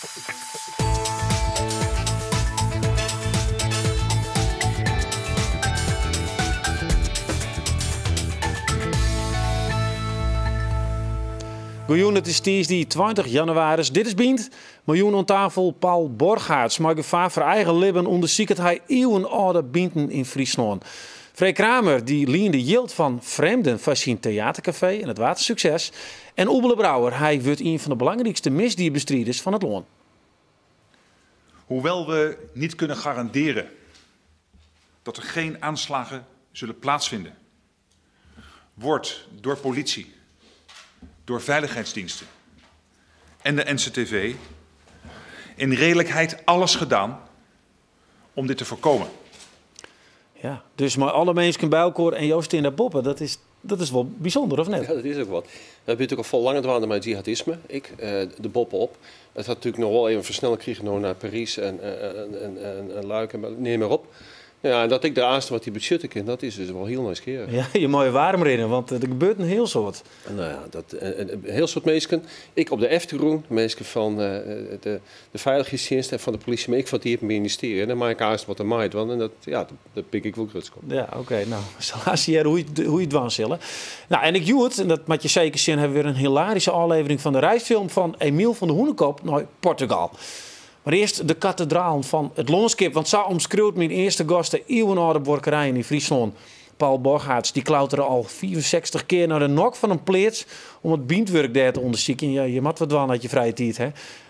Miljoen, het is dinsdag 20 januari. Dit is Bient. Miljoen aan tafel Paul Borgaerts. Maar gevaar voor eigen libben onderzoekt hij eeuwenoude binten in Friesland. Freek Kramer die leende jild van vreemden van zijn theatercafé en het water succes. En Oebele Brouwer, hij wordt een van de belangrijkste misdierbestrijders van het land. Hoewel we niet kunnen garanderen dat er geen aanslagen zullen plaatsvinden, wordt door politie, door veiligheidsdiensten en de NCTV in redelijkheid alles gedaan om dit te voorkomen. Ja, dus maar alle mensen bij elkaar en Joost in de poppen, dat is wel bijzonder, of net? Ja, dat is ook wat. We hebben natuurlijk al vol langer dwaan met jihadisme. De boppen op. Het had natuurlijk nog wel even versnelling gekregen naar Parijs en Luik en neem maar op. Ja, en dat ik de aanstel wat die budgetten ken, dat is dus wel heel nieuwsgierig. Ja, je moet je warm rennen, want er gebeurt een heel soort. Nou ja, een heel soort mensen. Ik op de Eftegroen, mensen van de veiligheidsdienst en van de politie, maar ik van het ministerie. En dan maak ik aanstel wat er maait, want dat pik ik wel grutsk op. Ja, oké. Nou, zal zien hoe je het dwan zullen. Nou, en ik joet, en dat moet je zeker zien, hebben we weer een hilarische aflevering van de reisfilm van Emiel van de Hoenekop naar Portugal. Maar eerst de kathedraal van het landschap. Want zo omschreeuwt mijn eerste gast de eeuwenoude borkerijen in Friesland. Paul Borgaerts, die klauterde al 64 keer naar de nok van een pleats om het bindwerk daar te onderzoeken. Ja, je moet wat doen uit je vrije tijd, hè.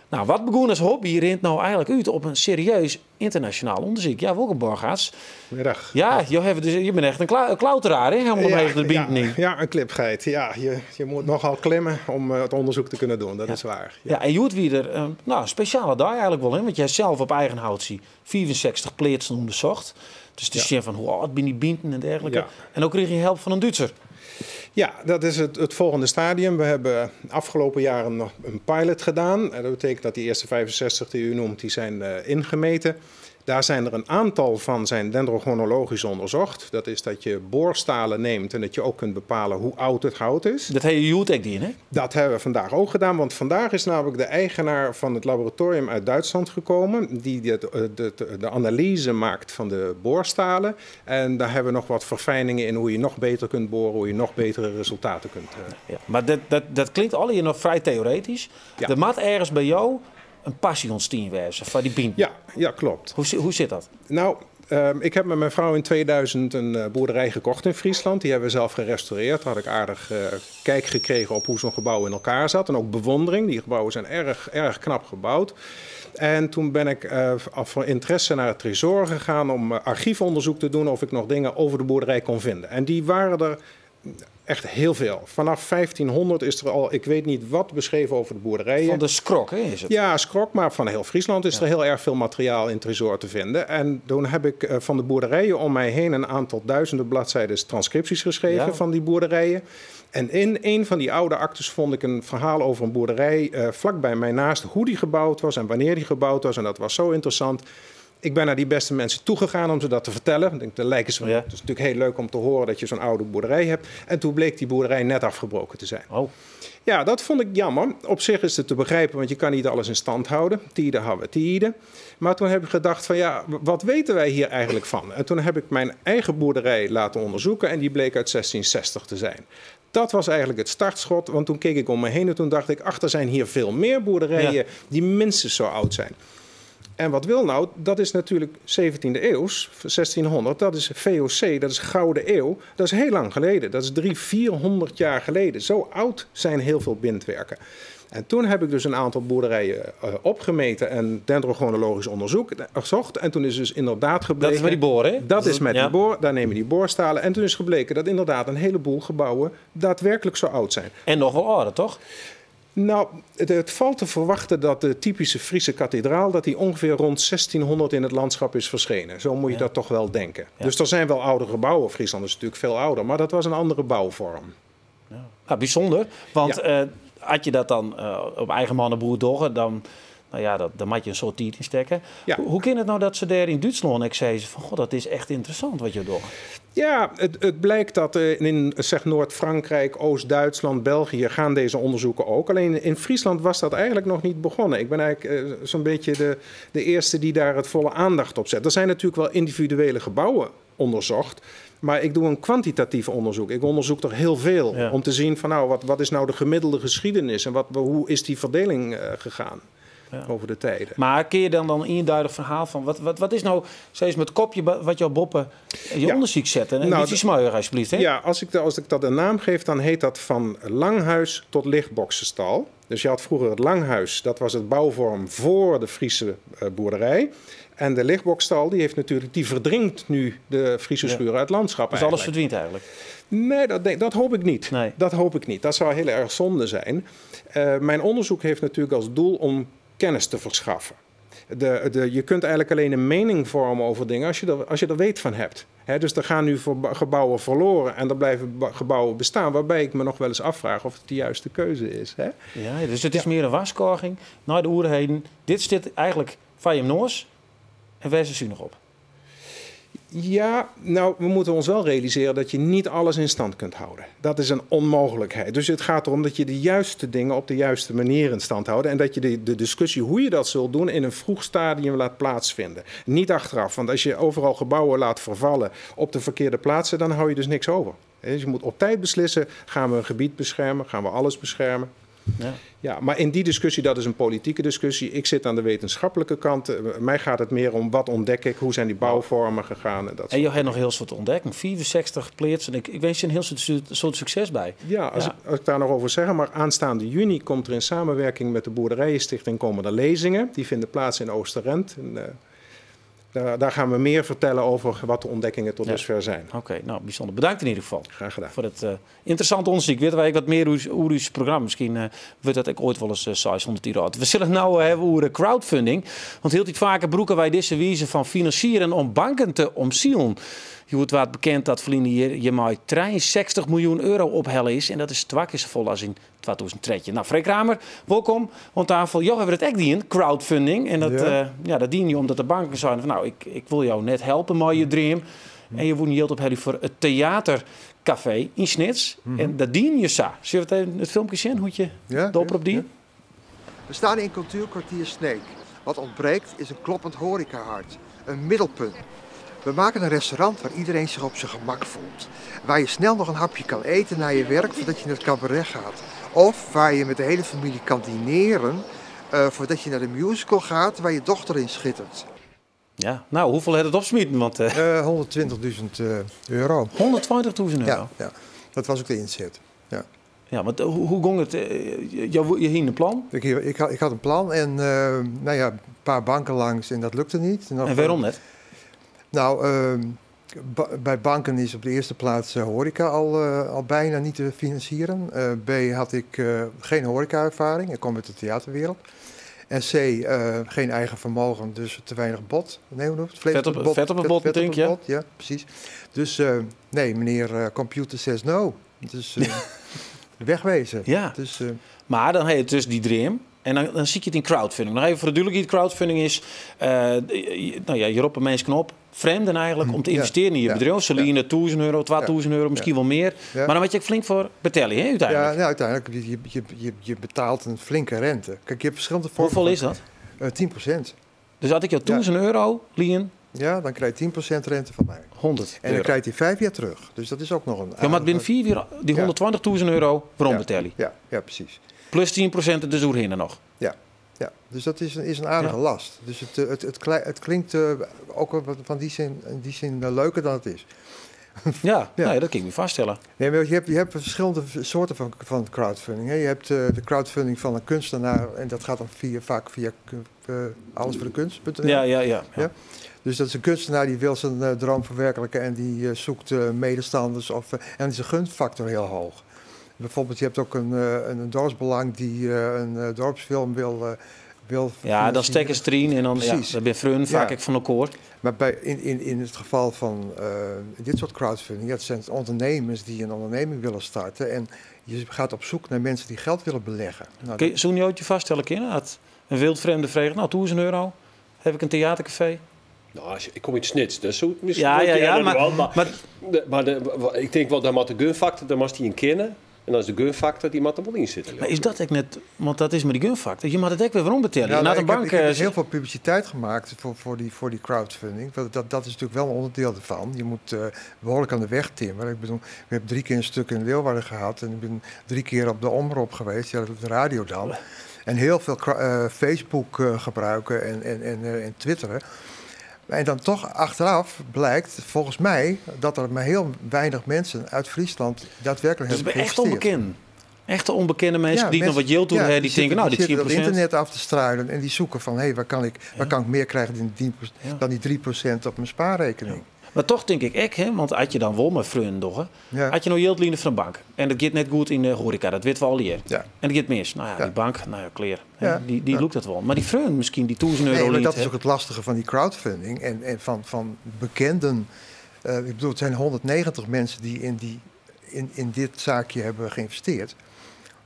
Nou, wat begon als hobby rint nou eigenlijk uit op een serieus internationaal onderzoek. Ja, welke Borgaerts? Middag. Ja, je bent echt een klauteraar, hè? Helemaal tegen de bind niet. Ja, een klipgeit. Ja, je moet nogal klimmen om het onderzoek te kunnen doen, dat is waar. Ja, en Joet wie er een speciale dag eigenlijk wel in, want jij zelf op eigen hout zie 64 plaatsen onderzocht. Dus het is zien van hoe oud ben die binten en dergelijke. Ja. En ook kreeg je hulp van een Duitser. Ja, dat is het volgende stadium. We hebben afgelopen jaren nog een pilot gedaan. Dat betekent dat die eerste 65 die u noemt, die zijn ingemeten. Daar zijn er een aantal van zijn dendrochronologisch onderzocht. Dat is dat je boorstalen neemt en dat je ook kunt bepalen hoe oud het hout is. Dat heb je Joet die, hè? Dat hebben we vandaag ook gedaan, want vandaag is namelijk de eigenaar van het laboratorium uit Duitsland gekomen. Die de analyse maakt van de boorstalen. En daar hebben we nog wat verfijningen in hoe je nog beter kunt boren, hoe je nog betere resultaten kunt. Ja, maar dat klinkt al hier nog vrij theoretisch. Ja. Er moet ergens bij jou een passie ontstaan wezen van die bienen. Ja, klopt. Hoe zit dat? Nou, ik heb met mijn vrouw in 2000 een boerderij gekocht in Friesland. Die hebben we zelf gerestaureerd. Daar had ik aardig kijk gekregen op hoe zo'n gebouw in elkaar zat. En ook bewondering. Die gebouwen zijn erg knap gebouwd. En toen ben ik voor interesse naar het Tresor gegaan om archiefonderzoek te doen of ik nog dingen over de boerderij kon vinden. En die waren er echt heel veel. Vanaf 1500 is er al, ik weet niet wat, beschreven over de boerderijen. Van de Scrok, hè, is het? Ja, Scrok, maar van heel Friesland is er heel erg veel materiaal in Tresor te vinden. En toen heb ik van de boerderijen om mij heen een aantal duizenden bladzijden transcripties geschreven van die boerderijen. En in een van die oude actes vond ik een verhaal over een boerderij vlakbij mij naast, hoe die gebouwd was en wanneer die gebouwd was. En dat was zo interessant. Ik ben naar die beste mensen toegegaan om ze dat te vertellen. Ik denk, het is natuurlijk heel leuk om te horen dat je zo'n oude boerderij hebt. En toen bleek die boerderij net afgebroken te zijn. Oh. Ja, dat vond ik jammer. Op zich is het te begrijpen, want je kan niet alles in stand houden. Tijden hebben tijden. Maar toen heb ik gedacht van ja, wat weten wij hier eigenlijk van? En toen heb ik mijn eigen boerderij laten onderzoeken en die bleek uit 1660 te zijn. Dat was eigenlijk het startschot, want toen keek ik om me heen en toen dacht ik, ach, er zijn hier veel meer boerderijen die minstens zo oud zijn. En wat wil nou? Dat is natuurlijk 17e eeuws, 1600. Dat is VOC, dat is Gouden Eeuw. Dat is heel lang geleden. Dat is 300-400 jaar geleden. Zo oud zijn heel veel bindwerken. En toen heb ik dus een aantal boerderijen opgemeten en dendrochronologisch onderzocht. En toen is dus inderdaad gebleken... Dat is met die boor, hè? Dat is met die boor, daar nemen die boorstalen. En toen is gebleken dat inderdaad een heleboel gebouwen daadwerkelijk zo oud zijn. En nog wel ouder, toch? Nou, het valt te verwachten dat de typische Friese kathedraal, dat die ongeveer rond 1600 in het landschap is verschenen. Zo moet je dat toch wel denken. Ja. Dus er zijn wel oude gebouwen. Friesland is natuurlijk veel ouder, maar dat was een andere bouwvorm. Ja. Nou, bijzonder, want had je dat dan op eigen man en broer doggen, dan moet je een soort tijd in stekken. Ja. Hoe kan het nou dat ze daar in Duitsland zeiden van, god, dat is echt interessant wat je doet? Ja, het blijkt dat in zeg Noord-Frankrijk, Oost-Duitsland, België gaan deze onderzoeken ook. Alleen in Friesland was dat eigenlijk nog niet begonnen. Ik ben eigenlijk zo'n beetje de eerste die daar het volle aandacht op zet. Er zijn natuurlijk wel individuele gebouwen onderzocht. Maar ik doe een kwantitatief onderzoek. Ik onderzoek er heel veel om te zien van nou, wat is nou de gemiddelde geschiedenis en hoe is die verdeling gegaan over de tijden. Maar kun je dan een eenduidig verhaal van wat is nou steeds met het kopje wat jouw boppen je onderzoek zetten? En nou, die smuier alsjeblieft. Hè? Ja, als ik dat een naam geef, dan heet dat van langhuis tot lichtboksenstal. Dus je had vroeger het langhuis, dat was het bouwvorm voor de Friese boerderij. En de lichtbokstal, die verdringt nu de Friese schuur uit het landschap. Dus alles verdwijnt eigenlijk? Nee, dat hoop ik niet. Nee. Dat hoop ik niet. Dat zou heel erg zonde zijn. Mijn onderzoek heeft natuurlijk als doel om kennis te verschaffen. Je kunt eigenlijk alleen een mening vormen over dingen als je er weet van hebt. Dus er gaan nu gebouwen verloren en er blijven gebouwen bestaan, waarbij ik me nog wel eens afvraag of het de juiste keuze is. Hè? Ja, dus het is meer een waskorging naar de oerheden. Dit zit eigenlijk van je noos en waar is u nog op? Ja, nou, we moeten ons wel realiseren dat je niet alles in stand kunt houden. Dat is een onmogelijkheid. Dus het gaat erom dat je de juiste dingen op de juiste manier in stand houdt. En dat je de discussie hoe je dat zult doen in een vroeg stadium laat plaatsvinden. Niet achteraf, want als je overal gebouwen laat vervallen op de verkeerde plaatsen, dan hou je dus niks over. Dus je moet op tijd beslissen, gaan we een gebied beschermen, gaan we alles beschermen. Ja, maar in die discussie, dat is een politieke discussie. Ik zit aan de wetenschappelijke kant. Mij gaat het meer om wat ontdek ik, hoe zijn die bouwvormen gegaan. En je hebt nog heel soort ontdekking, 64 pleats. En ik wens je een heel soort succes bij. Ja, als ik daar nog over zeg, maar aanstaande juni komt er in samenwerking met de Boerderijenstichting komen er lezingen. Die vinden plaats in Oosterend. Daar gaan we meer vertellen over wat de ontdekkingen tot dusver zijn. Oké, nou bijzonder. Bedankt in ieder geval. Graag gedaan. Voor het interessante onderzoek. Weet wij wat meer over uw programma. Misschien wordt dat ik ooit wel eens 600 euro uit. We zullen het nou hebben over crowdfunding. Want heel vaker broeken wij deze wijze van financieren om banken te omzielen. Je wordt wat bekend dat verleden je maar 63 miljoen euro ophellen is. En dat is 2 keer zo vol als in 2003. Nou, Freek Kramer, welkom aan tafel. Jo, hebben we het echt dien, crowdfunding. En dat dien je omdat de banken zeiden van nou, ik wil jou net helpen met je dream. En je wordt niet op voor het theatercafé in Snits. En dat dien je zo. Zullen we het filmpje zien, hoe je de oproep dient? We staan in cultuurkwartier Sneek. Wat ontbreekt is een kloppend horecahart. Een middelpunt. We maken een restaurant waar iedereen zich op zijn gemak voelt. Waar je snel nog een hapje kan eten na je werk voordat je naar het cabaret gaat. Of waar je met de hele familie kan dineren voordat je naar de musical gaat waar je dochter in schittert. Ja, nou, hoeveel heeft het opsmieten? 120.000 euro. 120.000 euro? Ja, dat was ook de inzet. Ja, want hoe ging het? Je hing een plan? Ik had een plan en een paar banken langs en dat lukte niet. En waarom net? Nou, bij banken is op de eerste plaats horeca al bijna niet te financieren. B, had ik geen horeca-ervaring. Ik kom uit de theaterwereld. En C, geen eigen vermogen, dus te weinig bod. Nee, vet op het bod, denk je? Ja, precies. Dus nee, meneer Computer says no. Dus wegwezen. Ja. Dus, maar dan heb je dus die dream. En dan zie je het in crowdfunding. Nog even voor de duidelijkheid, crowdfunding is... je roept een mensen op, vreemden eigenlijk, om te investeren in je bedrijf. Ze lenen 1000 euro, 2000 euro, misschien wel meer. Maar dan moet je flink voor betalen, hè, uiteindelijk? Ja, uiteindelijk. Je betaalt een flinke rente. Kijk, je hebt verschillende vormen. Hoeveel is dat? 10%. Dus had ik jou 1000 euro leen... Ja, dan krijg je 10% rente van mij. 100 euro. En dan krijg je 5 jaar terug. Dus dat is ook nog een... Ja, maar binnen 4 jaar die 120.000 euro waarom betalen? Ja, precies. Plus 10% de zoerhinnen nog. Ja, dus dat is een aardige last. Dus het klinkt ook van die zin leuker dan het is. Ja. Nee, dat kan ik me vaststellen. Nee, maar je hebt verschillende soorten van crowdfunding. Hè. Je hebt de crowdfunding van een kunstenaar en dat gaat dan vaak via allesvoordekunst.nl. Ja. Dus dat is een kunstenaar die wil zijn droom verwerkelijken en die zoekt medestanders en dan is de gunstfactor heel hoog. Bijvoorbeeld, je hebt ook een dorpsbelang die een dorpsfilm wil ja, dan stekken ze erin en dan dat ben vreun vaak ik van elkaar. Maar in het geval van dit soort crowdfunding, het zijn ondernemers die een onderneming willen starten en je gaat op zoek naar mensen die geld willen beleggen. Nou, zo'n je vaststellen, kind? Een wildvreemde vraagt, nou 1000 euro, heb ik een theatercafé. Nou, ik kom iets snits, dus zo misschien. Maar Ik denk wel, dat moet de gunfactor, daar moet hij in kennen. En dat is de gunfactor, die moet er wel in zitten. Maar is dat ook net, want dat is maar die gunfactor. Je moet het ook weer waarom betalen. Ja, ik heb dus heel veel publiciteit gemaakt voor die crowdfunding. Dat is natuurlijk wel een onderdeel ervan. Je moet behoorlijk aan de weg timmeren. Ik bedoel, ik heb 3 keer een stuk in Leeuwarden gehad. En ik ben 3 keer op de Omroep geweest, ja, op de radio dan. En heel veel Facebook gebruiken en twitteren. En dan toch achteraf blijkt, volgens mij, dat er maar heel weinig mensen uit Friesland daadwerkelijk hebben geïnvesteerd. Echt onbekend. Echte onbekende mensen die nog wat yield doen, die denken, nou, dit 10%. Die zitten op internet af te struinen en die zoeken van, hé, waar kan ik meer krijgen dan die 3% op mijn spaarrekening. Ja. Maar toch denk ik, want had je dan wel met vrienden, had je nog yield van de bank. En dat gaat net goed in de horeca, dat weten we al hier. Ja. En dat gaat mis. Nou ja, die bank, kleer. Ja. Die lukt dat wel. Maar die vrienden misschien, die €1000 maar dat is ook het lastige van die crowdfunding en van bekenden. Ik bedoel, het zijn 190 mensen die in dit zaakje hebben geïnvesteerd.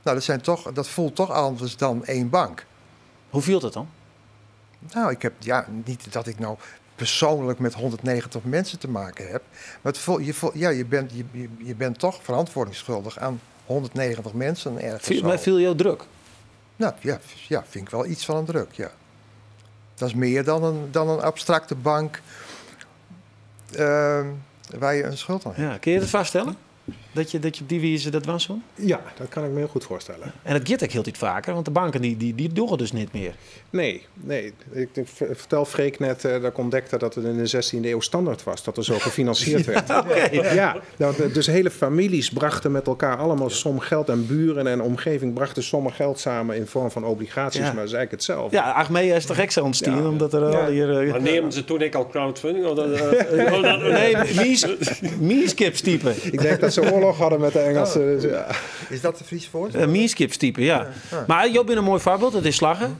Nou, dat voelt toch anders dan 1 bank. Hoe viel dat dan? Nou, ik heb niet dat ik nou persoonlijk met 190 mensen te maken heb. Maar je bent toch verantwoordingsschuldig aan 190 mensen ergens. Maar viel jou druk? Nou ja, vind ik wel iets van een druk, ja. Dat is meer dan een abstracte bank waar je een schuld aan hebt. Ja, kun je het vaststellen? Dat je op die wijze dat was zo? Ja, dat kan ik me heel goed voorstellen. En dat gaat ook heel iets vaker, want de banken die doen dus niet meer. Nee. Ik vertel Freek net dat ik ontdekte dat het in de 16e eeuw standaard was dat er zo gefinancierd werd. Ja, dus hele families brachten met elkaar allemaal som geld en buren en omgeving brachten sommen geld samen in vorm van obligaties, maar dat is eigenlijk hetzelfde. Ja, Achmea is toch gek zo ontstaan, omdat er al hier... Maar neemden ze toen al crowdfunding? Nee, meeskipstype. Ik denk dat ze oorlog hadden met de Engelsen. Dus, ja. Is dat de Friese woord? Meeskipstype, ja. Maar Job bent een mooi voorbeeld, dat is slagen.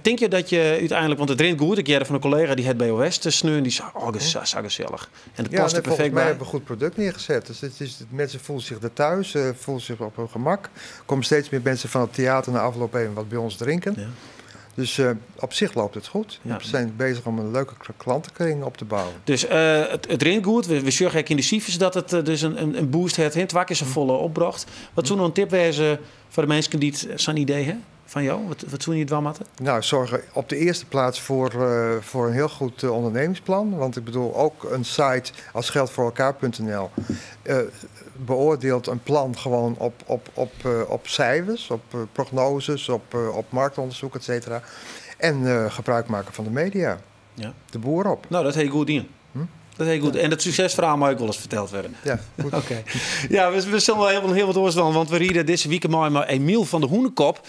Denk je dat je uiteindelijk, want het rent goed, ik jaren van een collega die het BOS te sneuren, die zei, dat is gezellig. En het past er perfect bij. Volgens mij hebben we een goed product neergezet. Dus mensen voelen zich er thuis, voelen zich op hun gemak. Er komen steeds meer mensen van het theater na afloop even wat bij ons drinken. Ja. Dus op zich loopt het goed. We zijn bezig om een leuke klantenkring op te bouwen. Dus het rent goed. We zorgen in de cijfers dat het dus een boost heeft. Het wak is een volle opbracht. Wat zou nog een tip wezen voor de mensen die het zo'n idee hebben? Van jou? Wat zou je het wel matten? Nou, zorgen op de eerste plaats voor een heel goed ondernemingsplan. Want ik bedoel, ook een site als geldvoorelkaar.nl beoordeelt een plan gewoon op cijfers, op prognoses, op marktonderzoek, et cetera. En gebruik maken van de media. Ja. De boer op. Nou, dat heet goed in. Dat heet goed. Ja. En dat succesverhaal mag ook wel eens verteld worden. Ja, goed. Oké. Ja, we zullen wel heel wat doorstellen, want we rieden deze week maar Emiel van de Hoenekop.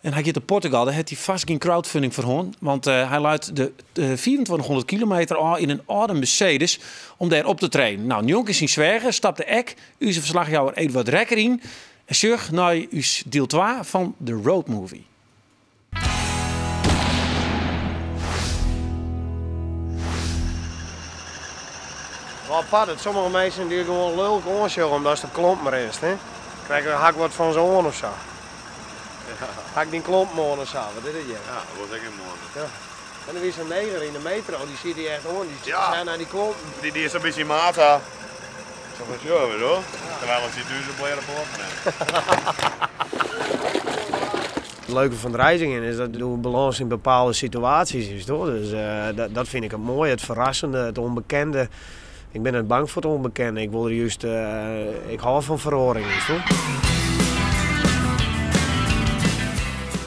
En hij gaat naar Portugal, daar heeft hij vast geen crowdfunding voor hoor. Want hij luidt de 2400 kilometer aan in een oude Mercedes om daar op te trainen. Nou, Njonk is in Zwergen, stapte ek, uw verslagjouwer Eduard Rekker in. En zorg naar uw deel 2 van de Road Movie. Wel apart, dat sommige mensen die gewoon leuk aansjouwen omdat de klomp maar is. Hè? Krijgen we hak wat van zo'n oor of zo. Hak die klomp morgen of zo, wat is het hier? Ja, dat wordt echt mooi. Ja. En dan is een neger in de metro, die ziet die echt hoor, die zijn naar die klomp. Die is een beetje mata. Zo van zo, weet je wel. Terwijl het ziet duizend blaren per op. Het leuke van de reizingen is dat je balans in bepaalde situaties is, toch? Dus dat vind ik het mooie, het verrassende, het onbekende. Ik ben net bang voor het onbekende. Ik wil er juist, ik hou van verhoring, toch?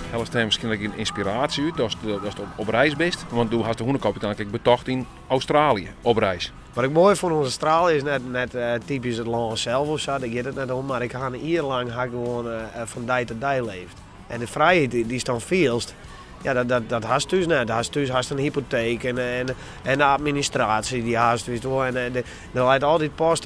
Hij was misschien een inspiratie uit, dat je op reis bent. Want toen had de Hoenekop uiteindelijk betocht in Australië op reis. Wat ik mooi vond in Australië is net typisch het land zelf of zo, daar gaat het net om. Maar ik ga een jaar lang gewoon van dag tot dag leefd. En de vrijheid die is dan veelst. Ja, dat haast dus net. Haast een hypotheek en de administratie die haast dus door. En er leidt altijd post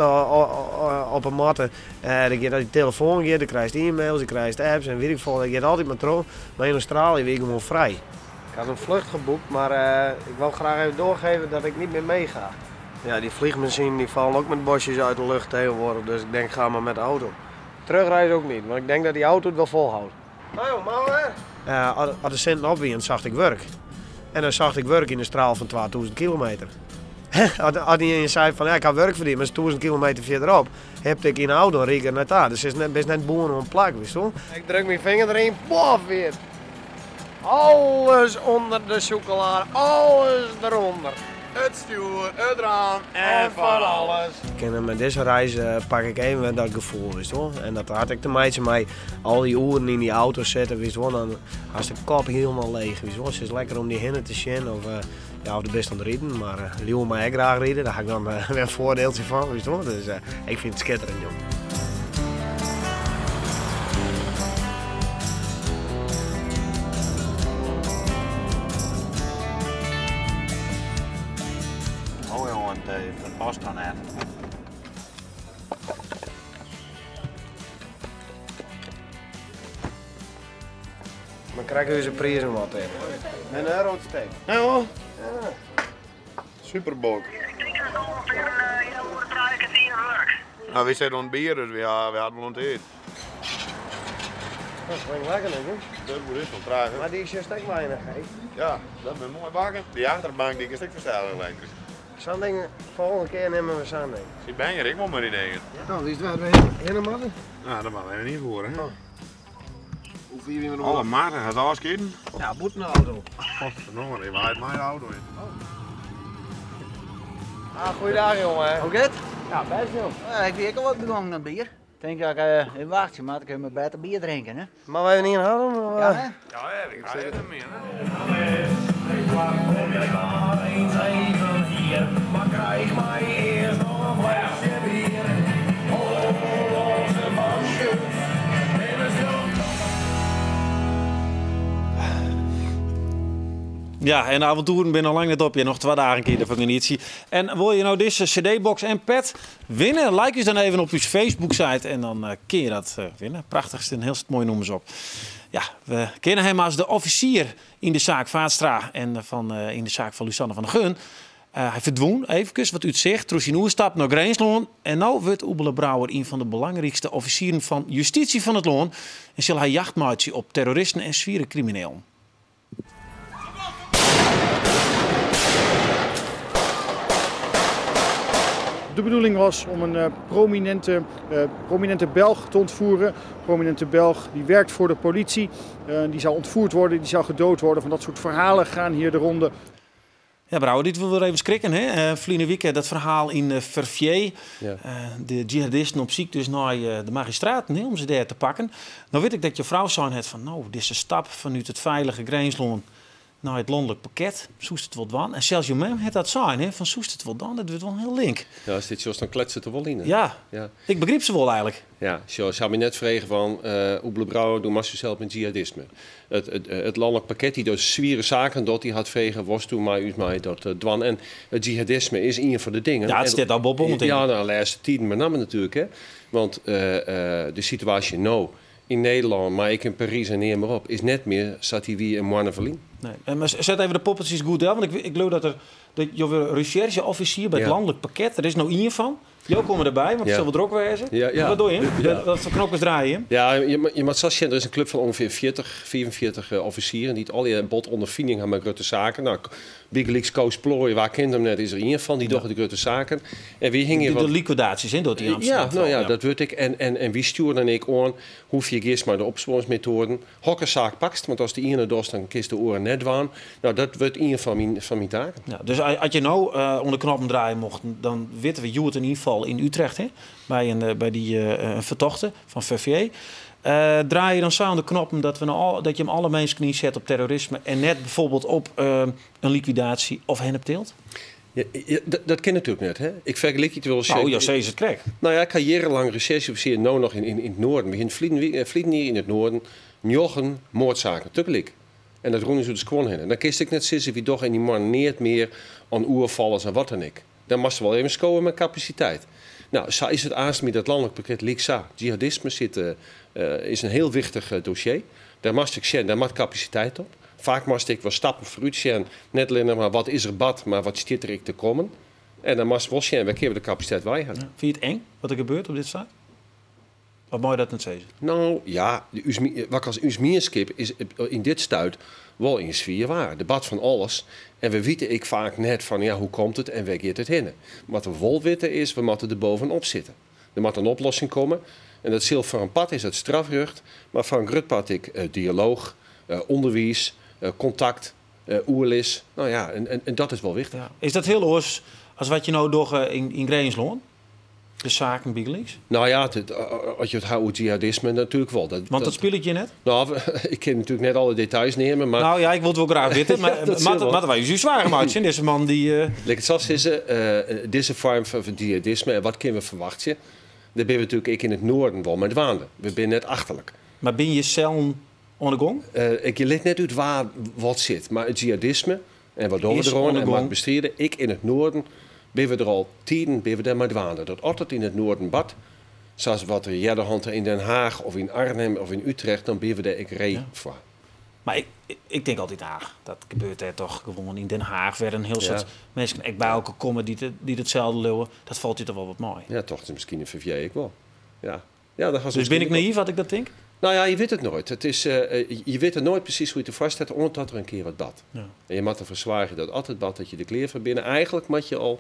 op een matte. Dan gaat die telefoon, dan krijg je e-mails, dan krijg je apps en weet ik veel. Dat gaat altijd maar terug. Maar in Australië ben ik gewoon vrij. Ik had een vlucht geboekt, maar ik wil graag even doorgeven dat ik niet meer meega. Ja, die vliegmachine die vallen ook met bosjes uit de lucht tegenwoordig. Dus ik denk, ga maar met de auto. Terugreizen ook niet, want ik denk dat die auto het wel volhoudt. Nou, maar als de centen opwien, zag ik werk. En dan zag ik werk in een straal van 2000 kilometer. Als hij zei van ja, ik kan werk verdienen, maar 1000 kilometer verderop heb ik in een auto en reken naar daar. Dus het is best net boeren op een plak, wist je? Ik druk mijn vinger erin, bof weer. Alles onder de chocolade, alles eronder. Het stuur, het raam en van alles. Met deze reis pak ik even dat gevoel, wist je? En dat had ik de meisje mij al die uren in die auto zetten, wist je? Dan was de kop helemaal leeg, wist je? Het is lekker om die hinnen te zien of de best aan het rijden, maar liever mij graag rijden, daar ga ik dan weer een voordeeltje van, wist je? Dus ik vind het schitterend, joh. Van post dan net. Dan krijgen we zijn prijzen wat in. Met een rood steek. Ja hoor. Superbok. Nou, we zitten aan het bier, dus we hadden wel aan het eten. Dat klinkt lekker, denk ik. Dat moet ik wel tragen. Maar die is juist echt weinig, hè? Ja, dat is mooi bakken. Die achterbank die is echt verstellen elektrisch. Zo'n ding, volgende keer nemen we zo'n ding. Zie ben je, ik moet maar niet denken. Nou, die is het wel helemaal. Nou, dat mag we niet voor, hè? Hoe vier we Alle maten gaat afskieten. Ja, boet een auto. Godverdomme, die waait mijn auto in. Goeiedag, jongen. Hoe gaat? Ja, best wel. Ik weet al wat begonnen aan bier. Ik denk dat ik wacht, maar dan kunnen we beter bier drinken. Hè? Maar wij niet inhouden? Ja, hè? Ja, ik zeg het meer, hè? Maar krijg mij eerst nog een flesje bier. Ja, en de avonturen ben al lang net op. Je nog 2 dagen een keer de vakantie. En wil je nou deze cd-box en pet winnen? Like eens dan even op uw Facebook-site en dan kun je dat winnen. Prachtigst en heel mooi noemen ze op. Ja, we kennen hem als de officier in de zaak Vaatstra en in de zaak van Lusanne van der Gun. Hij verdwoen even, wat u het zegt, troes in stap naar Greensloon. En nu wordt Oebele Brouwer een van de belangrijkste officieren van justitie van het Loon. En zal hij jacht maken op terroristen en zware criminelen. De bedoeling was om een prominente Belg te ontvoeren. Prominente Belg die werkt voor de politie. Die zou ontvoerd worden, die zou gedood worden. Van dat soort verhalen gaan hier de ronde. Ja, Brouwer, dit wil we even schrikken. Verleden week dat verhaal in Verviers. Ja. De jihadisten op ziek dus naar de magistraten om ze daar te pakken. Nou weet ik dat je vrouw zei net van, nou, dit is een stap vanuit het veilige Greensloon naar het landelijk pakket. Soest het wel dan. En zelfs je mem het dat zijn, van soest het wel dan. Dat wordt wel heel link. Ja, als dit zoals dan kletsen te wel in. Ja, ik begreep ze wel eigenlijk. Ja, zoals zou me net vragen van Oebele Brouwer doe maar zelf met jihadisme. Het landelijk pakket die dus zware zaken dat die had vregen was toen mij dat dwan. En het jihadisme is een van de dingen. Ja, het staat al bobbond in. Ja, de laatste tijden met name natuurlijk. Hè. Want de situatie nou in Nederland, maar ik in Parijs en neem maar op, is net meer Sativi en Moine-Verlien. Nee, maar zet even de poppetjes goed af, want ik geloof dat je weer rechercheofficier bij het landelijk pakket, er is nou één van. Jo komen erbij, want het zal wel druk wezen. Ja. Wat doe je? Dat voor knokkers draaien. Ja, je moet zo zien, er is een club van ongeveer 44 officieren die het al je bot ondervinding hebben met grote zaken. Nou, Big Leagues Koos Plooien, waar kent hem net, is er één van, die doen de grote zaken. En wie hing de liquidaties, hè, door die Amsterdam. Ja, dat weet ik. En wie stuurde dan ik aan, hoe je eerst maar de opsporingsmethoden. Hokkerzaak pakst, want als de ene dorst, dan kist de oren net waan. Nou, dat wordt één van mijn taken. Ja, dus als je nou onder knoppen draaien mocht, dan weten we hoe het in ieder geval in Utrecht, hè, bij die vertochten van Verviers. Draai je dan zo aan de knoppen dat je hem alle mensen niet zet op terrorisme en net bijvoorbeeld op een liquidatie of hennepteelt? Ja, dat ken natuurlijk net, hè? Ik vergelijk het wel eens. Nou, José is het krek. Nou ja, ik heb jarenlang rechercheofficier nou nog in het noorden. We vliegen hier in het noorden 9 moordzaken tegelijk. En dat roepen ze dus gewoon heen. Dan kist ik net zitten wie toch en die man niet meer aan oervallers en wat dan ik. Dan moest wel even scoren met capaciteit. Nou, zo is het aanstaan met dat landelijk pakket Lixa. Jihadisme is een heel wichtig dossier. Daar moest ik zien, daar moet capaciteit op. Vaak moest ik wel stappen vooruit zien. Net alleen maar wat is er bad, maar wat zit er te komen. En dan moest wel zien, we kunnen de capaciteit wij hebben. Ja. Vind je het eng wat er gebeurt op dit site? Wat mooi dat het zeggen. Nou ja, wat als Uusmierskip is in dit stuit wel in sfeer waar. Debat van alles. En we weten ik vaak net van ja, hoe komt het en waar gaat het heen. Wat we wel weten is, we moeten er bovenop zitten. Er moet een oplossing komen. En dat zil voor een pad is het strafrecht. Maar voor een grutpad ik dialoog, onderwijs, contact, oerlis. Nou ja, en dat is wel wichtig. Ja. Is dat heel anders als wat je nou doet in Greensloon? De zaken bij links? Nou ja, als je het houdt over jihadisme natuurlijk wel. Want dat speel ik je net? Nou, ik kan natuurlijk net alle details nemen. Maar... Nou ja, ik wil het wel graag weten. Maar wij zijn zwaar gemaakt zijn. Deze man die... Zoals is deze vorm van jihadisme en wat kunnen we verwachten? Daar ben we natuurlijk ik in het noorden wel met waanden. We zijn net achterlijk. Maar ben je zelf aan de gang? Ik let net uit waar wat zit. Maar het jihadisme en wat doen we er en wat bestrijden. Ik in het noorden... Ben we er al tien, ben we daar met waanden. Dat altijd in het noorden bad. Zoals wat er jederhand in Den Haag of in Arnhem of in Utrecht, dan ben we daar ik reed voor. Maar ik denk altijd Haag. Dat gebeurt er toch gewoon in Den Haag. Waar een heel soort mensen echt bij elkaar komen die hetzelfde leeuwen. Dat valt je toch wel wat mooi. Ja, toch is misschien een VVJ ik wel. Ja. Ja, dus ben ik naïef wat ik dat denk? Nou ja, je weet het nooit. Het is, je weet het nooit precies hoe je het vaststaat, omdat er een keer wat bad. Ja. En je moet ervoor zwagen dat altijd bad, dat je de kleer van binnen. Eigenlijk moet je al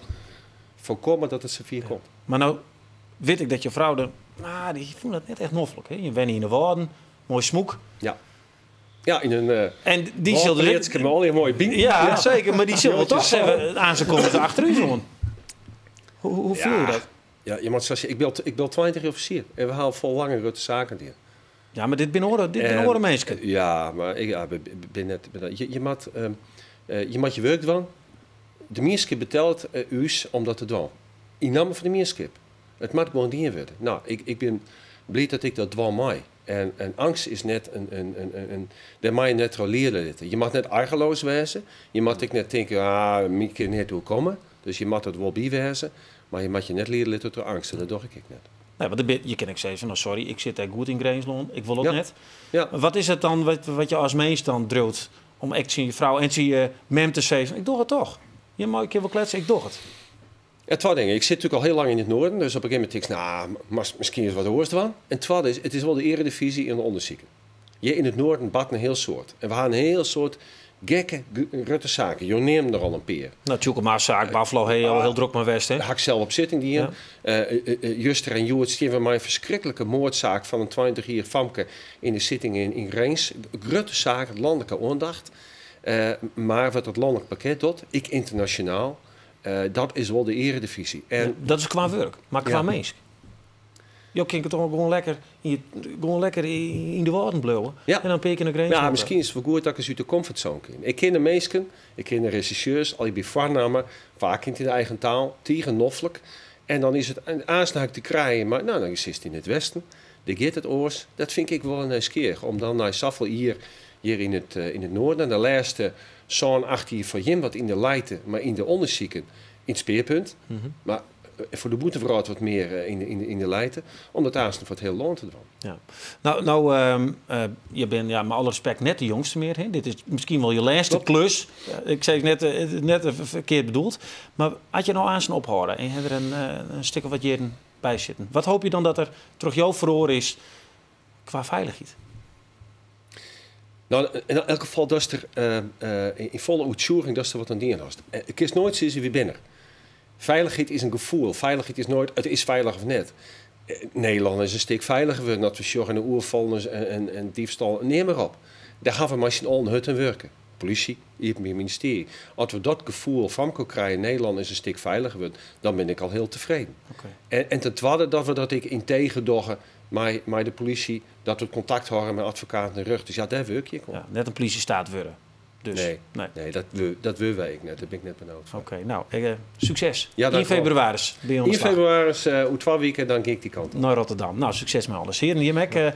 voorkomen dat het servier komt. Maar nou weet ik dat je vrouw die vond dat net echt noffelijk. Hè? Je bent in de woorden, mooi smoek. Ja. Ja, in een... en die zullen... een mooie bing. Ja, zeker. Maar die zullen toch even aan ze komen achter u zo. Hoe viel je dat? Ja, je moet zeggen, ik bel 20 officier. En we halen vol lange grote zaken hier. Ja, maar dit zijn oren mensen. Ja, maar ik ben net... Je moet je werk doen. De meerskip betelt u's om dat te doen. In naam van de meerskip. Het moet gewoon niet worden. Nou, ik ben blij dat ik dat doen mag. En angst is net daar mag je net roleren. Je mag net argeloos wezen. Je mag ik net denken, ik kan niet hoe komen. Dus je mag het wel bijwezen. Maar je mag je net leren tot de angst. Dat doe ik niet. Nee, want je kan ik zeggen, nou sorry, ik zit daar goed in Greensloon. Ik wil het net. Ja. Wat is het dan wat je als mens dan dreut om echt je vrouw en je mem te zeggen, ik doe het toch. Je mag een keer wel kletsen, ik doe het. Ja, twee dingen. Ik zit natuurlijk al heel lang in het noorden. Dus op een gegeven moment denk ik, misschien is wat hoorst van. En tweede is, het is wel de eredivisie in de onderzieken. Je in het noorden bad een heel soort. En we gaan een heel soort gekke rutte zaken. Je neemt er al een peer. Nou, Tjoekema's zaak, Buffalo, heel druk maar West, hè? Daar ik zelf op zitting die in. Ja. Juster en Joert stieven mij een verschrikkelijke moordzaak van een 20-jarige famke in de zitting in Reens. Rutte zaak, het landelijke aandacht. Maar wat het landelijk pakket doet, ik internationaal, dat is wel de eredivisie. En dat is qua werk, maar qua mens. Je kan het toch gewoon lekker in de woorden blijven. Ja. En dan peken naar grens. Ja, misschien is het wel goed dat ik eens uit de comfortzone kan. Ik ken de mensen, ik ken de regisseurs, al die voornamen, vaak in de eigen taal, tegen noffelijk. En dan is het een aansnaak te krijgen, maar nou, dan is het in het westen. De geeft het oors, dat vind ik wel een nieuwsgierig. Om dan naar Saffel hier in het noorden. De laatste zo'n 18 van Jim wat in de Leiden, maar in de onderzieken in het speerpunt. Maar voor de boetevrouw wat meer in de Leiden. Omdat aanstaan voor het heel land te doen. Ja. Je bent met alle respect net de jongste meer. Hè? Dit is misschien wel je laatste klus. Ik zei net verkeerd bedoeld. Maar had je nou aanstaan ophouden en je hebt er een stuk of wat jaren bij zitten. Wat hoop je dan dat er terug jou verloren is qua veiligheid? Nou, in elk geval dat is er in volle uitvoering dat er wat aan dienen was. Ik is nooit zien wie binnen. Veiligheid is een gevoel. Veiligheid is nooit, het is veilig of net. Nederland is een stuk veiliger. We dat we zorgen en oerval en diefstal, neem maar op. Daar gaan we maar al een hut en werken. Politie, hier op het ministerie. Als we dat gevoel van kunnen krijgen, Nederland is een stuk veiliger wordt, dan ben ik al heel tevreden. Okay. En ten tweede dat ik in tegendoggen met de politie, dat we contact houden met advocaten en rug. Dus ja, daar werk je. Ja, net een politiestaat worden. Dus, nee, dat wil wij net. Daar ben ik net benauwd van. Oké, nou, succes. Ja, 1 februari bij ons. 1 februari, hoe 2 weken, dan ga ik die kant op. Naar Rotterdam. Nou, succes met alles. Heren, Jemek,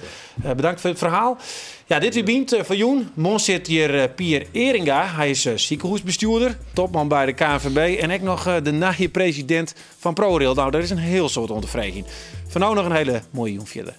bedankt voor het verhaal. Ja, dit weekend van Joen. Mons zit hier Pier Eringa. Hij is ziekenhuisbestuurder, topman bij de KNVB en ook nog de naïe president van ProRail. Nou, dat is een heel soort ondervraging. Van nou nog een hele mooie Joen verder.